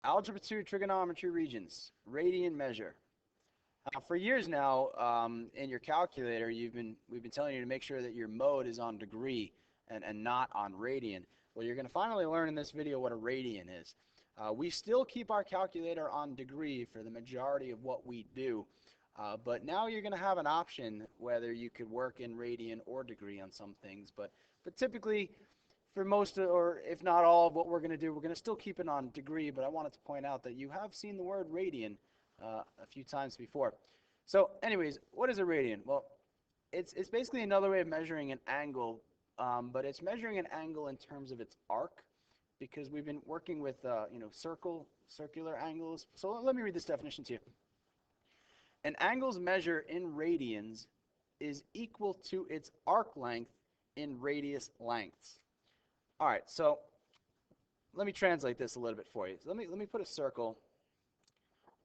Algebra 2 trigonometry regions, radian measure. For years now, in your calculator, we've been telling you to make sure that your mode is on degree and not on radian. Well, you're going to finally learn in this video what a radian is. We still keep our calculator on degree for the majority of what we do, but now you're going to have an option whether you could work in radian or degree on some things. But typically, for most or if not all of what we're going to do, we're going to still keep it on degree, but I wanted to point out that you have seen the word radian a few times before. So anyways, what is a radian? Well, it's basically another way of measuring an angle, but it's measuring an angle in terms of its arc, because we've been working with circular angles. So let me read this definition to you. An angle's measure in radians is equal to its arc length in radius lengths. All right, so let me translate this a little bit for you. So let me put a circle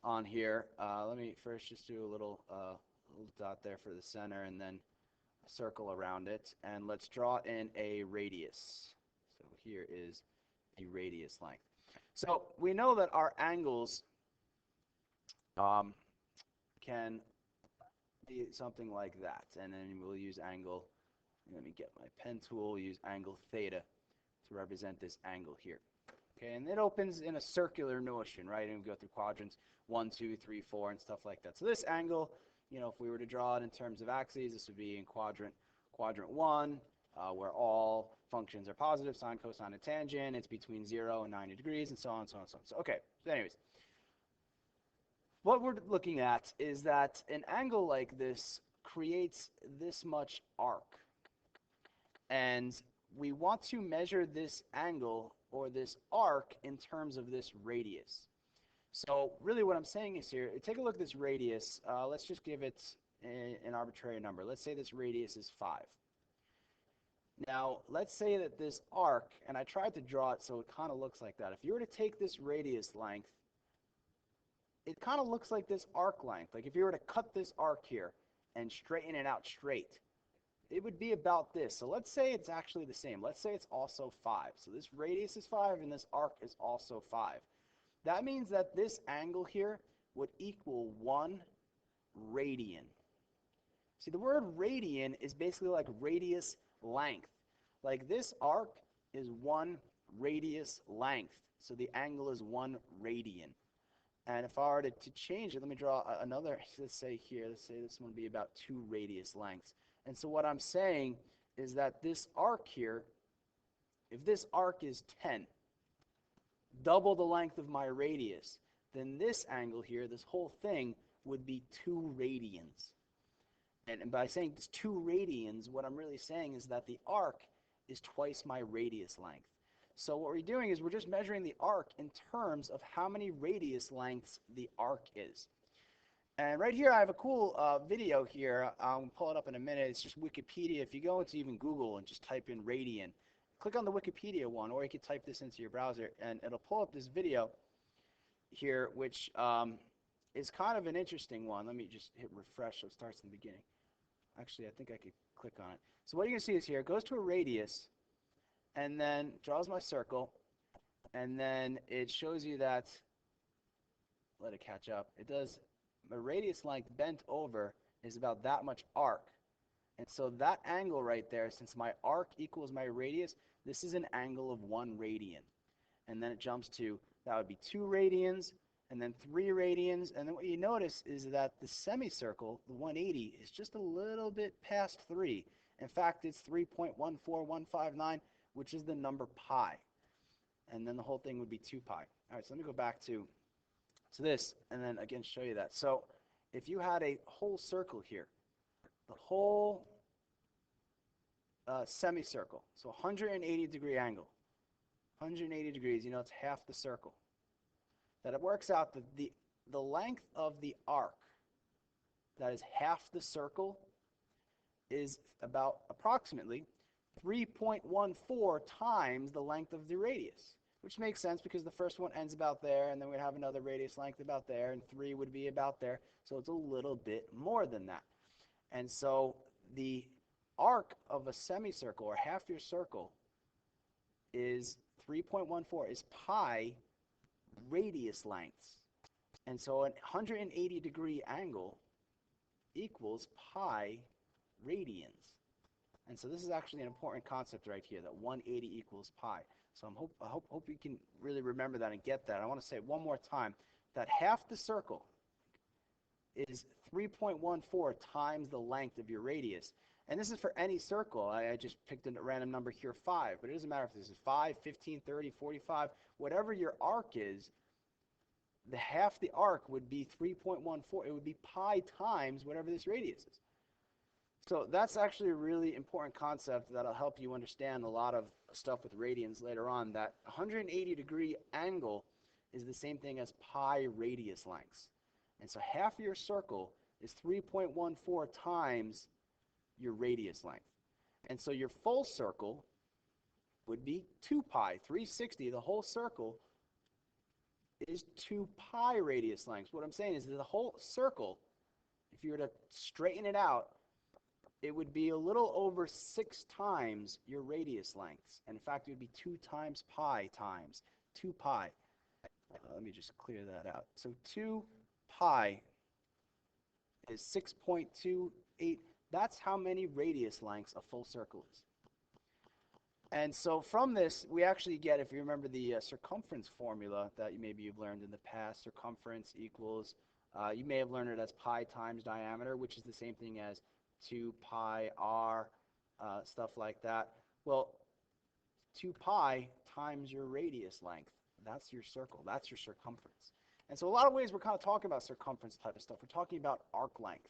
on here. Let me first just do a little dot there for the center, and then a circle around it, and let's draw in a radius. So here is a radius length. So we know that our angles can be something like that, and then we'll use angle. Let me get my pen tool. We'll use angle theta to represent this angle here. Okay, and it opens in a circular notion, right? And we go through quadrants 1, 2, 3, 4, and stuff like that. So this angle, if we were to draw it in terms of axes, this would be in quadrant 1, where all functions are positive, sine, cosine, and tangent. It's between 0 and 90 degrees, and so on and so on and so on. So, okay, so anyways, what we're looking at is that an angle like this creates this much arc. And we want to measure this angle or this arc in terms of this radius. So really what I'm saying is here, take a look at this radius. Let's just give it an arbitrary number. Let's say this radius is 5. Now, let's say that this arc, and I tried to draw it so it kind of looks like that. If you were to take this radius length, it kind of looks like this arc length. Like if you were to cut this arc here and straighten it out straight, it would be about this. So let's say it's actually the same. Let's say it's also 5. So this radius is 5 and this arc is also 5. That means that this angle here would equal 1 radian. See, the word radian is basically like radius length. Like this arc is 1 radius length. So the angle is 1 radian. And if I were to change it, let me draw another, let's say here, let's say this one would be about 2 radius lengths. And so what I'm saying is that this arc here, if this arc is 10, double the length of my radius, then this angle here, this whole thing, would be 2 radians. And by saying it's 2 radians, what I'm really saying is that the arc is twice my radius length. So what we're doing is we're just measuring the arc in terms of how many radius lengths the arc is. And right here I have a cool video here. I'll pull it up in a minute. It's just Wikipedia. If you go into even Google and just type in radian, click on the Wikipedia one, or you can type this into your browser, and it'll pull up this video here, which is kind of an interesting one. Let me just hit refresh so it starts in the beginning. Actually, I think I could click on it. So what you can see is here, it goes to a radius, and then draws my circle, and then it shows you that, let it catch up, it does, my radius length bent over is about that much arc. And so that angle right there, since my arc equals my radius, this is an angle of 1 radian. And then it jumps to, that would be 2 radians, and then 3 radians. And then what you notice is that the semicircle, the 180, is just a little bit past 3. In fact, it's 3.14159, which is the number pi. And then the whole thing would be 2 pi. All right, so let me go back to this, and then again show you that. So if you had a whole circle here, the whole semicircle, so 180-degree angle, 180 degrees, it's half the circle. That it works out that the length of the arc, that is half the circle, is about approximately 3.14 times the length of the radius, which makes sense because the first one ends about there, and then we'd have another radius length about there, and 3 would be about there, so it's a little bit more than that. And so the arc of a semicircle, or half your circle, is 3.14, is pi radius lengths. And so a 180-degree angle equals pi radians. And so this is actually an important concept right here, that 180 equals pi. So I hope you can really remember that and get that. I want to say it one more time, that half the circle is 3.14 times the length of your radius. And this is for any circle. I just picked a random number here, 5. But it doesn't matter if this is 5, 15, 30, 45. Whatever your arc is, the half the arc would be 3.14. It would be pi times whatever this radius is. So that's actually a really important concept that'll help you understand a lot of stuff with radians later on, that 180-degree angle is the same thing as pi radius lengths. And so half of your circle is 3.14 times your radius length. And so your full circle would be 2 pi. 360, the whole circle, is 2 pi radius lengths. What I'm saying is that the whole circle, if you were to straighten it out, it would be a little over 6 times your radius lengths. And in fact, it would be 2 times pi times 2 pi. Let me just clear that out. So 2 pi is 6.28. That's how many radius lengths a full circle is. And so from this, we actually get, if you remember the circumference formula that maybe you've learned in the past, circumference equals, you may have learned it as pi times diameter, which is the same thing as 2 pi r, stuff like that. Well, 2 pi times your radius length. That's your circle. That's your circumference. And so a lot of ways we're kind of talking about circumference type of stuff. We're talking about arc length.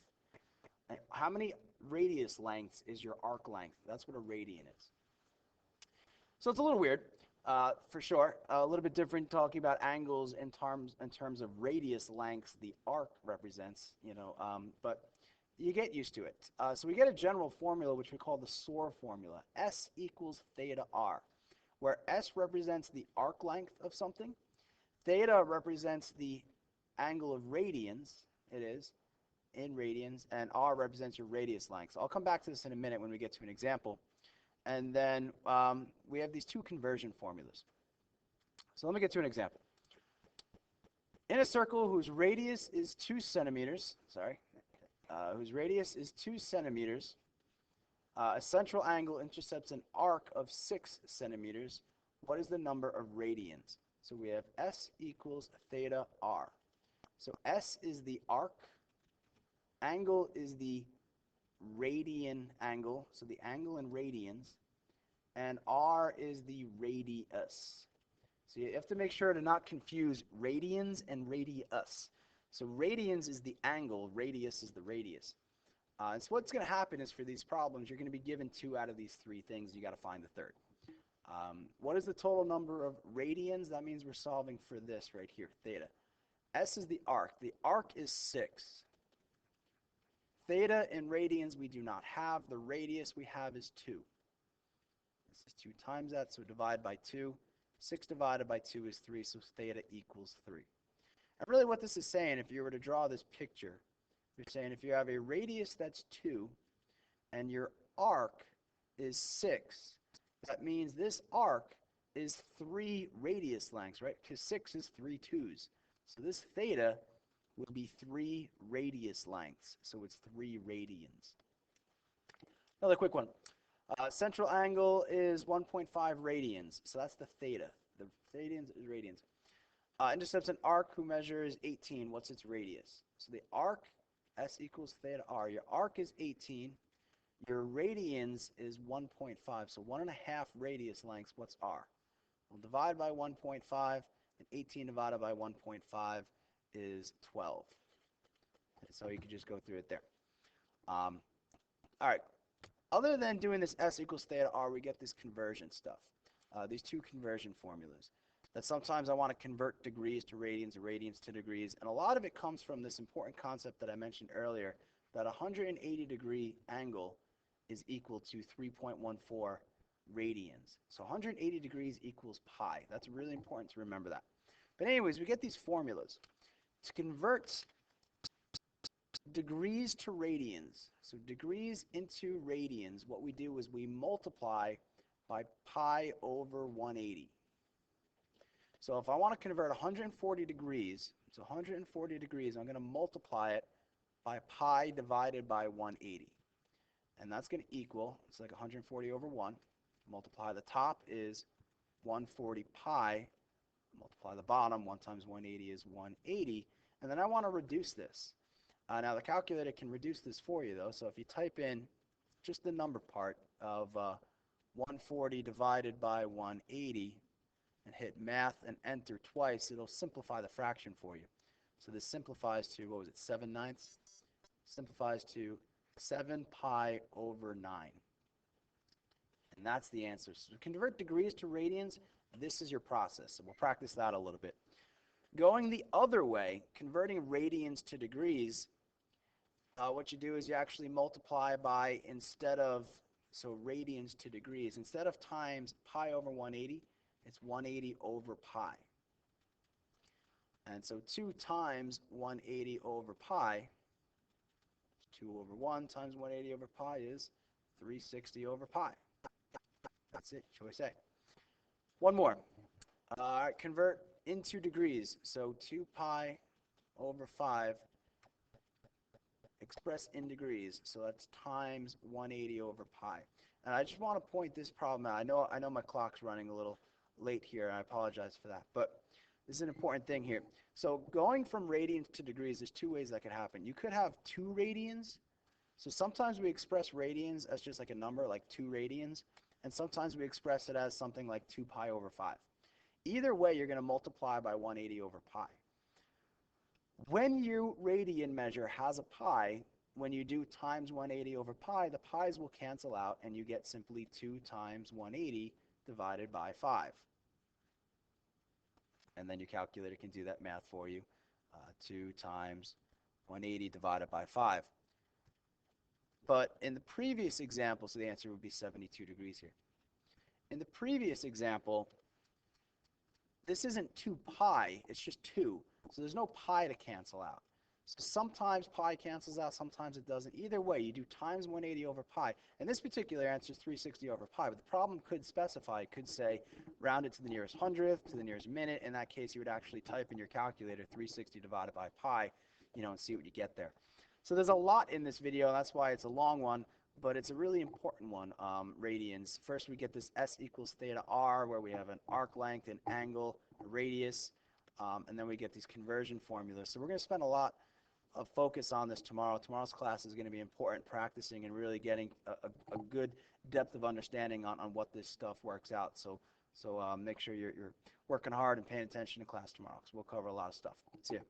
How many radius lengths is your arc length? That's what a radian is. So it's a little weird, for sure. A little bit different talking about angles in terms of radius lengths the arc represents, but you get used to it. So we get a general formula which we call the SOR formula. S equals theta r, where S represents the arc length of something, theta represents the angle of radians, it is, in radians, and r represents your radius length. So I'll come back to this in a minute when we get to an example. And then we have these two conversion formulas. So let me get to an example. In a circle whose radius is 2 centimeters, whose radius is 2 centimeters, a central angle intercepts an arc of 6 centimeters. What is the number of radians? So we have S equals theta r. So S is the arc, angle is the radian angle, so the angle in radians, and r is the radius. So you have to make sure to not confuse radians and radius. So radians is the angle, radius is the radius. And so what's going to happen is for these problems, you're going to be given 2 out of these 3 things. You got to find the third. What is the total number of radians? That means we're solving for this right here, theta. S is the arc. The arc is 6. Theta in radians we do not have. The radius we have is 2. This is 2 times that, so divide by 2. 6 divided by 2 is 3, so theta equals 3. And really what this is saying, if you were to draw this picture, you're saying if you have a radius that's 2 and your arc is 6, that means this arc is 3 radius lengths, right? Because 6 is 3 2's. So this theta would be 3 radius lengths. So it's 3 radians. Another quick one. Central angle is 1.5 radians. So that's the theta. The radians is radians. Intercepts an arc who measures 18. What's its radius? So the arc, S equals theta r. Your arc is 18. Your radians is 1.5. So 1.5 radius lengths. What's r? We'll divide by 1.5. And 18 divided by 1.5 is 12. So you can just go through it there. All right. Other than doing this S equals theta r, we get this conversion stuff. These 2 conversion formulas. That sometimes I want to convert degrees to radians or radians to degrees. And a lot of it comes from this important concept that I mentioned earlier, that a 180-degree angle is equal to 3.14 radians. So 180 degrees equals pi. That's really important to remember that. But anyways, we get these formulas. To convert degrees to radians, so degrees into radians, what we do is we multiply by pi over 180. So if I want to convert 140 degrees, so 140 degrees, I'm going to multiply it by pi divided by 180. And that's going to equal, it's like 140 over 1. Multiply the top is 140 pi. Multiply the bottom, 1 times 180 is 180. And then I want to reduce this. Now the calculator can reduce this for you though. So if you type in just the number part of 140 divided by 180 and hit math and enter twice, it'll simplify the fraction for you. So this simplifies to, what was it, 7/9? Simplifies to 7 pi over 9. And that's the answer. So to convert degrees to radians, this is your process. So we'll practice that a little bit. Going the other way, converting radians to degrees, what you do is you actually multiply by, instead of, so radians to degrees, instead of times pi over 180, it's 180 over pi. And so 2 times 180 over pi, 2 over 1 times 180 over pi is 360 over pi. That's it, choice A. One more. Convert into degrees. So 2 pi over 5 expressed in degrees. So that's times 180 over pi. And I just want to point this problem out. I know my clock's running a little late here, and I apologize for that. But this is an important thing here. So going from radians to degrees, there's 2 ways that could happen. You could have 2 radians. So sometimes we express radians as just like a number, like 2 radians. And sometimes we express it as something like 2 pi over 5. Either way, you're going to multiply by 180 over pi. When your radian measure has a pi, when you do times 180 over pi, the pi's will cancel out, and you get simply 2 times 180 divided by 5. And then your calculator can do that math for you. 2 times 180 divided by 5. But in the previous example, so the answer would be 72 degrees here. In the previous example, this isn't 2 pi, it's just 2. So there's no pi to cancel out. So sometimes pi cancels out, sometimes it doesn't. Either way, you do times 180 over pi. And this particular answer is 360 over pi. But the problem could specify, it could say, round it to the nearest hundredth, to the nearest minute. In that case, you would actually type in your calculator 360 divided by pi, and see what you get there. So there's a lot in this video. That's why it's a long one. But it's a really important one, radians. First, we get this S equals theta r, where we have an arc length, an angle, a radius, and then we get these conversion formulas. So we're going to spend a lot of focus on this tomorrow. Tomorrow's class is going to be important, practicing and really getting a good depth of understanding on what this stuff works out. So make sure you're working hard and paying attention to class tomorrow, because we'll cover a lot of stuff. See ya.